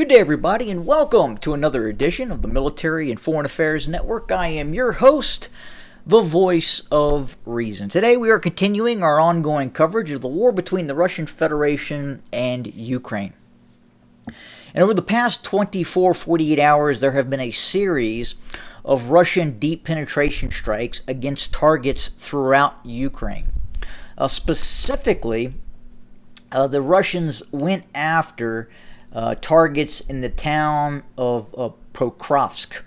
Good day, everybody, and welcome to another edition of the Military and Foreign Affairs Network. I am your host, the Voice of Reason. Today, we are continuing our ongoing coverage of the war between the Russian Federation and Ukraine. And over the past 48 hours, there have been a series of Russian deep penetration strikes against targets throughout Ukraine. Specifically, the Russians went after targets in the town of Pokrovsk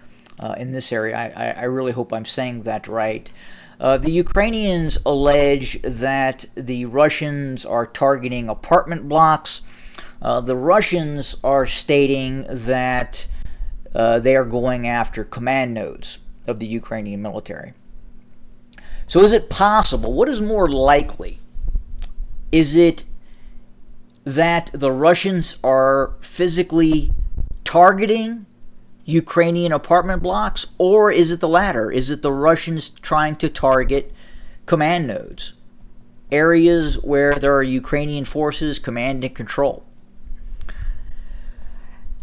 in this area. I really hope I'm saying that right. The Ukrainians allege that the Russians are targeting apartment blocks. The Russians are stating that they are going after command nodes of the Ukrainian military. So is it possible? What is more likely? Is it that the Russians are physically targeting Ukrainian apartment blocks, or is it the latter? Is it the Russians trying to target command nodes, areas where there are Ukrainian forces command and control?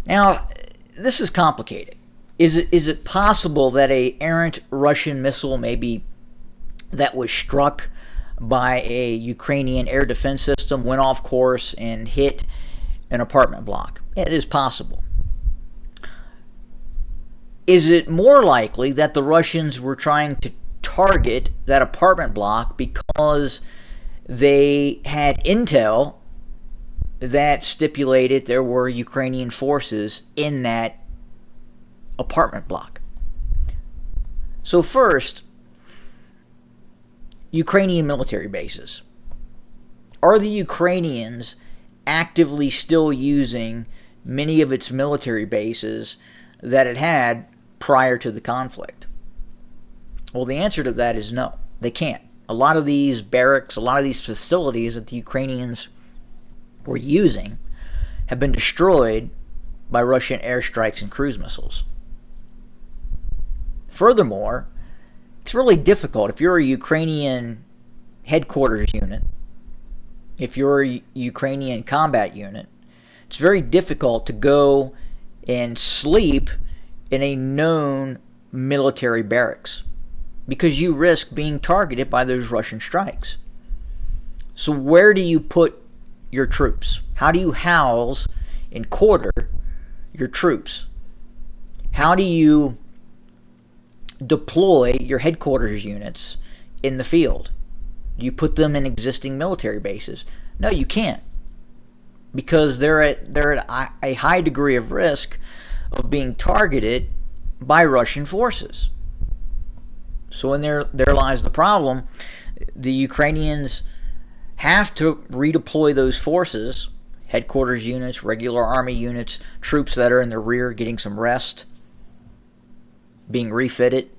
Now, this is complicated. Is it possible that a errant Russian missile maybe that was struck by a Ukrainian air defense system went off course and hit an apartment block? It is possible. Is it more likely that the Russians were trying to target that apartment block because they had intel that stipulated there were Ukrainian forces in that apartment block? So first, Ukrainian military bases. Are the Ukrainians actively still using many of its military bases that it had prior to the conflict? Well, the answer to that is no. They can't. A lot of these barracks, a lot of these facilities that the Ukrainians were using have been destroyed by Russian airstrikes and cruise missiles. Furthermore, it's really difficult if you're a Ukrainian headquarters unit, if you're a Ukrainian combat unit, it's very difficult to go and sleep in a known military barracks because you risk being targeted by those Russian strikes. So where do you put your troops? How do you house and quarter your troops? How do you deploy your headquarters units in the field? Do you put them in existing military bases? No, you can't, because they're at a high degree of risk of being targeted by Russian forces. So in there lies the problem. The Ukrainians have to redeploy those forces, headquarters units, regular army units, troops that are in the rear getting some rest, being refitted.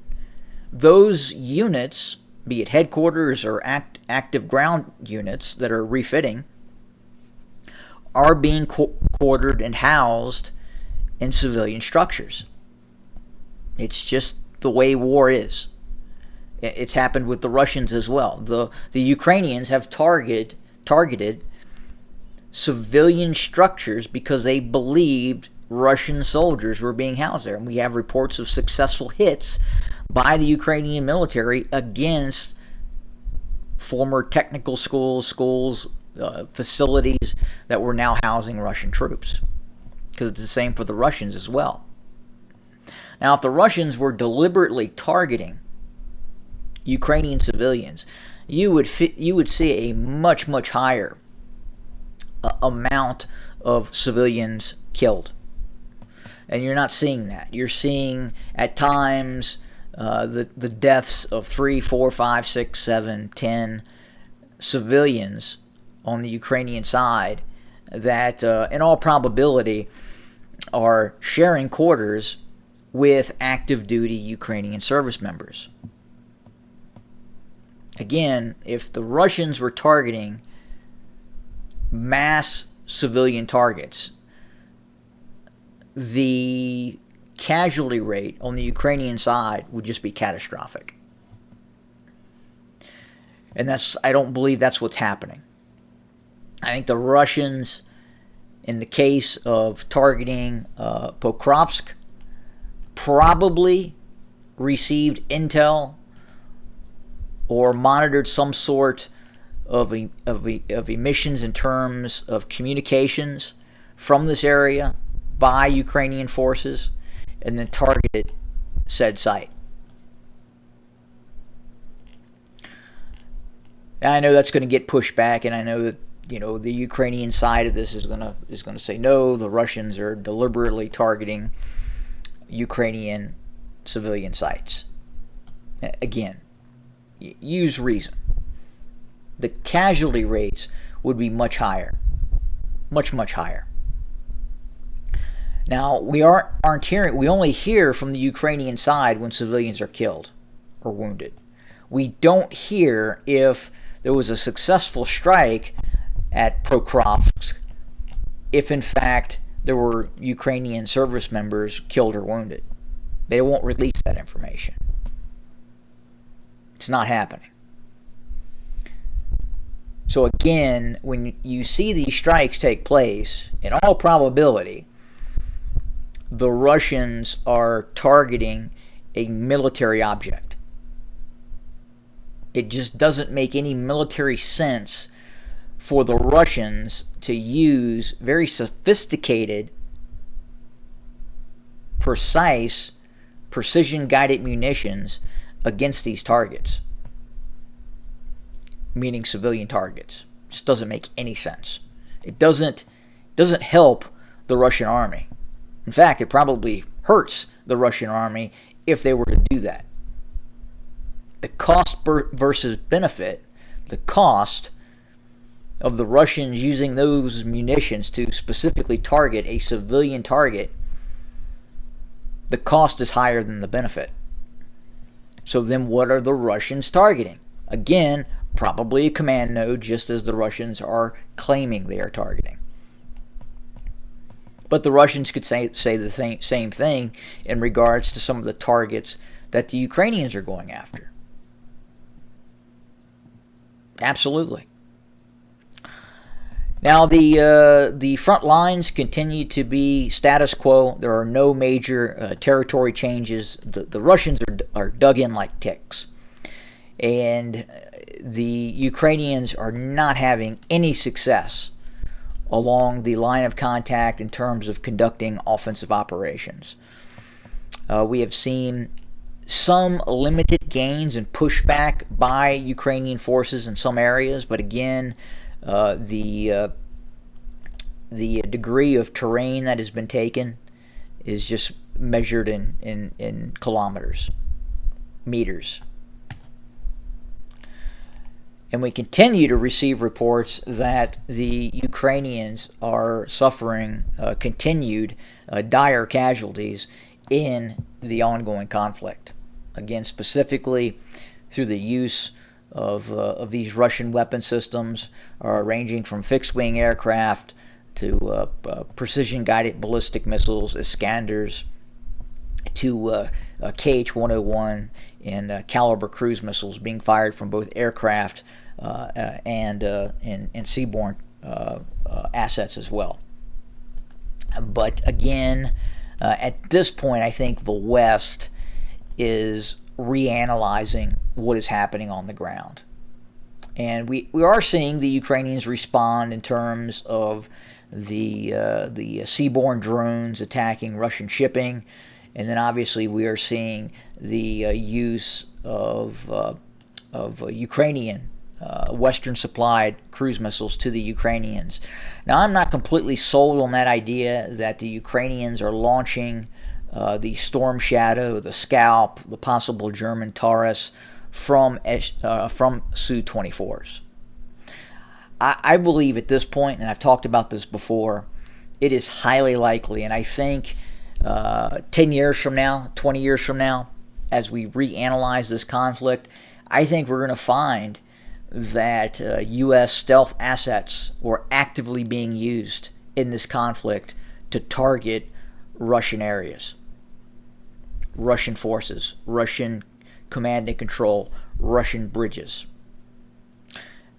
Those units, be it headquarters or active ground units that are refitting, are being quartered and housed in civilian structures. It's just the way war is. It's happened with the Russians as well. The Ukrainians have targeted civilian structures because they believed Russian soldiers were being housed there. And we have reports of successful hits by the Ukrainian military against former technical schools, facilities that were now housing Russian troops. Because it's the same for the Russians as well. Now, if the Russians were deliberately targeting Ukrainian civilians, you would see a much higher amount of civilians killed. And you're not seeing that. You're seeing at times the deaths of 3, 4, 5, 6, 7, 10 civilians on the Ukrainian side that in all probability are sharing quarters with active duty Ukrainian service members. Again, if the Russians were targeting mass civilian targets, the casualty rate on the Ukrainian side would just be catastrophic. And I don't believe that's what's happening. I think the Russians in the case of targeting Pokrovsk, probably received intel or monitored some sort of emissions in terms of communications from this area by Ukrainian forces, and then targeted said site. Now, I know that's going to get pushed back, and I know that the Ukrainian side of this is going to say no, the Russians are deliberately targeting Ukrainian civilian sites. Again, use reason. The casualty rates would be much higher, much higher. Now, we aren't hearing. We only hear from the Ukrainian side when civilians are killed or wounded. We don't hear if there was a successful strike at Pokrovsk, if in fact there were Ukrainian service members killed or wounded. They won't release that information. It's not happening. So again, when you see these strikes take place, in all probability, the Russians are targeting a military object. It just doesn't make any military sense for the Russians to use very sophisticated, precise, precision-guided munitions against these targets, meaning civilian targets. It just doesn't make any sense. It doesn't help the Russian army. In fact, it probably hurts the Russian army if they were to do that. The cost versus benefit, the cost of the Russians using those munitions to specifically target a civilian target, the cost is higher than the benefit. So then what are the Russians targeting? Again, probably a command node, just as the Russians are claiming they are targeting. But the Russians could say the same thing in regards to some of the targets that the Ukrainians are going after. Absolutely. Now, the front lines continue to be status quo. There are no major territory changes. The Russians are dug in like ticks. And the Ukrainians are not having any success along the line of contact in terms of conducting offensive operations. We have seen some limited gains and pushback by Ukrainian forces in some areas, but again, the degree of terrain that has been taken is just measured in kilometers, meters. And we continue to receive reports that the Ukrainians are suffering continued dire casualties in the ongoing conflict. Again, specifically through the use of these Russian weapon systems, ranging from fixed-wing aircraft to precision-guided ballistic missiles, Iskanders, to Kh-101 and Caliber cruise missiles being fired from both aircraft and seaborne assets as well. But again, at this point, I think the West is reanalyzing what is happening on the ground. And we are seeing the Ukrainians respond in terms of the seaborne drones attacking Russian shipping. And then obviously we are seeing the use of Ukrainian Western-supplied cruise missiles to the Ukrainians. Now, I'm not completely sold on that idea that the Ukrainians are launching the Storm Shadow, the Scalp, the possible German Taurus from Su-24s. I believe at this point, and I've talked about this before, it is highly likely, and I think 10 years from now, 20 years from now, as we reanalyze this conflict, I think we're going to find that U.S. stealth assets were actively being used in this conflict to target Russian areas, Russian forces, Russian command and control, Russian bridges.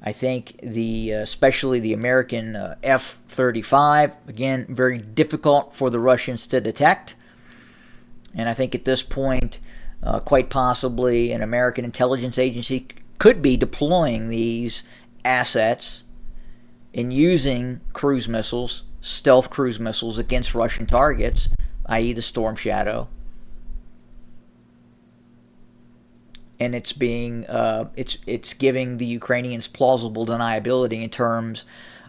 I think especially the American F-35, again, very difficult for the Russians to detect. And I think at this point, quite possibly an American intelligence agency could be deploying these assets and using cruise missiles, stealth cruise missiles, against Russian targets, i.e. the Storm Shadow. And it's being it's giving the Ukrainians plausible deniability in terms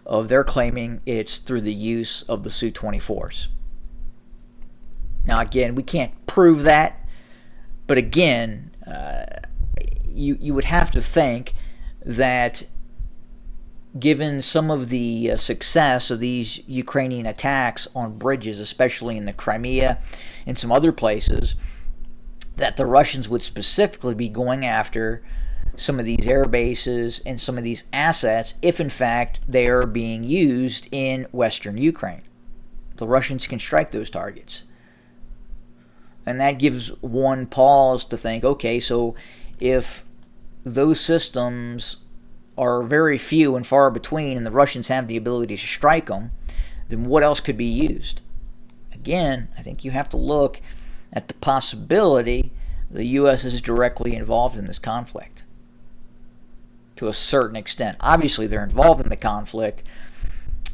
of their claiming it's through the use of the Su-24s. Now, again, we can't prove that, but again, you would have to think that given some of the success of these Ukrainian attacks on bridges, especially in the Crimea and some other places, that the Russians would specifically be going after some of these air bases and some of these assets if, in fact, they are being used in Western Ukraine. The Russians can strike those targets. And that gives one pause to think, okay, so if those systems are very few and far between and the Russians have the ability to strike them, then what else could be used? Again, I think you have to look at the possibility the U.S. is directly involved in this conflict to a certain extent. Obviously, they're involved in the conflict,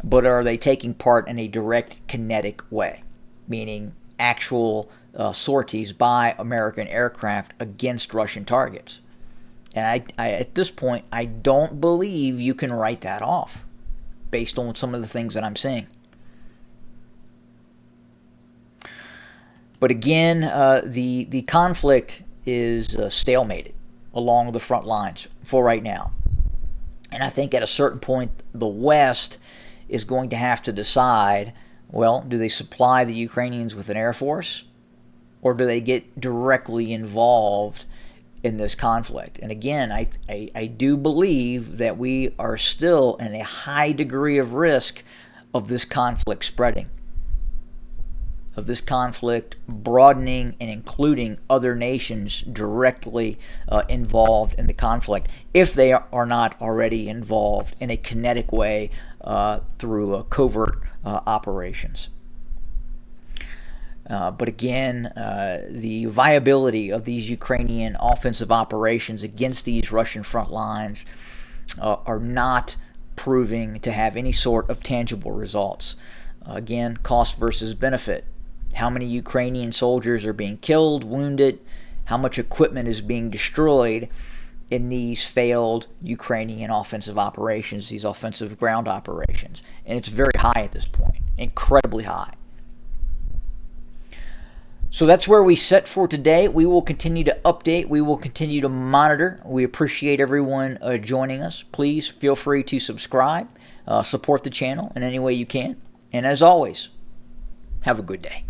but are they taking part in a direct kinetic way, meaning actual sorties by American aircraft against Russian targets? And I at this point, I don't believe you can write that off based on some of the things that I'm seeing. But again, the conflict is stalemated along the front lines for right now. And I think at a certain point, the West is going to have to decide, well, do they supply the Ukrainians with an air force, or do they get directly involved in this conflict? And again, I do believe that we are still in a high degree of risk of this conflict spreading, of this conflict broadening and including other nations directly involved in the conflict, if they are not already involved in a kinetic way through covert operations. But again, the viability of these Ukrainian offensive operations against these Russian front lines are not proving to have any sort of tangible results. Again, cost versus benefit. How many Ukrainian soldiers are being killed, wounded? How much equipment is being destroyed in these failed Ukrainian offensive operations, these offensive ground operations? And it's very high at this point, incredibly high. So that's where we set for today. We will continue to update. We will continue to monitor. We appreciate everyone joining us. Please feel free to subscribe, support the channel in any way you can. And as always, have a good day.